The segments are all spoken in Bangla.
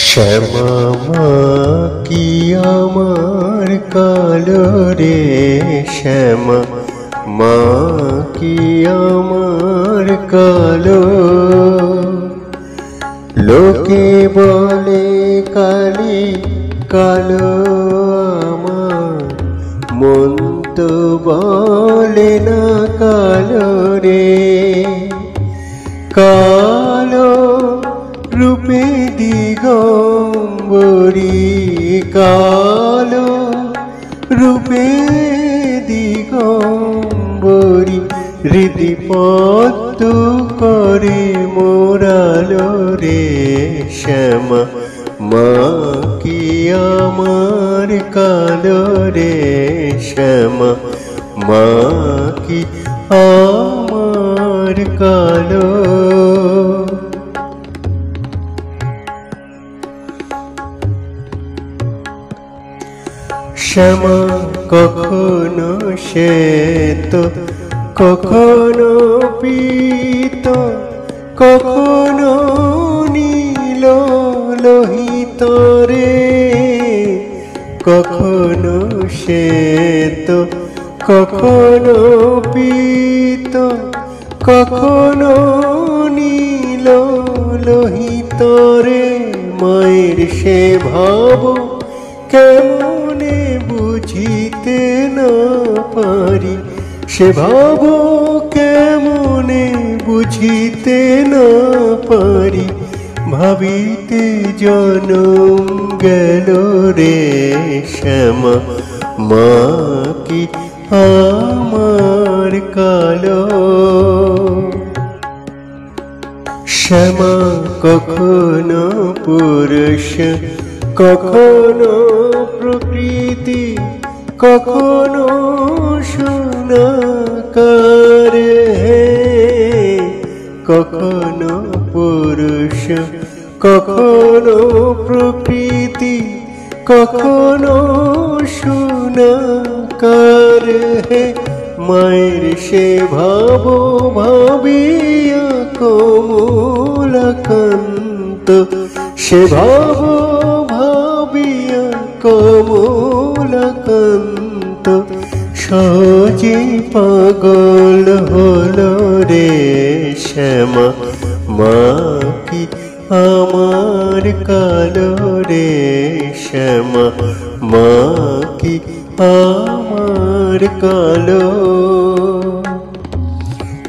শ্যামা মা কি আমার কালো রে, শ্যামা মা কি আমার কালো। লোকে বলে কালি কালো আমার, মন তো বলে না কালো রে। কালো রূপে দিগম্বরী, কালো রূপে দিগম্বরী, হৃদি পদ্ম করে মোরালো রে। শ্যামা মা কি আমার কালো রে, শ্যামা মা কি আমার কালো। শ্যামা কখনো শ্বেত, কখনো পীত, কখনো নীল লোহিত রে। কখনো শ্বেত, কখনো পীত, কখনো নীল লোহিত রে। মায়ের সে ভাব কেমনে বুঝিতে না পারি, সে ভাব কেমনে বুঝিতে না পারি। ভাবিতে জনম গেল রে, শ্যামা মা কি আমার কালো। শ্যামা কখনো পুরুষ, কখনো প্রকৃতি, কখনো সোনাকার হে। কখনো পুরুষ, কখনো প্রকৃতি, কখনো সোনাকার হে। মায়ের সে ভাব ভাবিয়া কমলাকান্ত, সে ভাব ভাবিয়া কমলাকান্ত, সহজে পাগল হলো রে। শ্যামা মা কি আমার কালো রে, শ্যামা মা কি আমার কালো।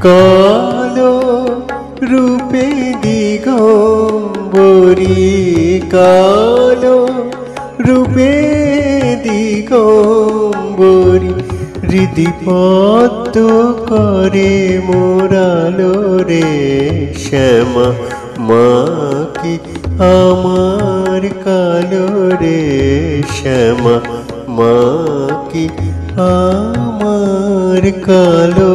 কালো রূপে দিগম্বরী, কালো রূপে দিগম্বরী, হৃদি পদ্ম করে মোরালো রে। শ্যামা মা কি আমার কালো রে, শ্যামা মা কি আমার কালো।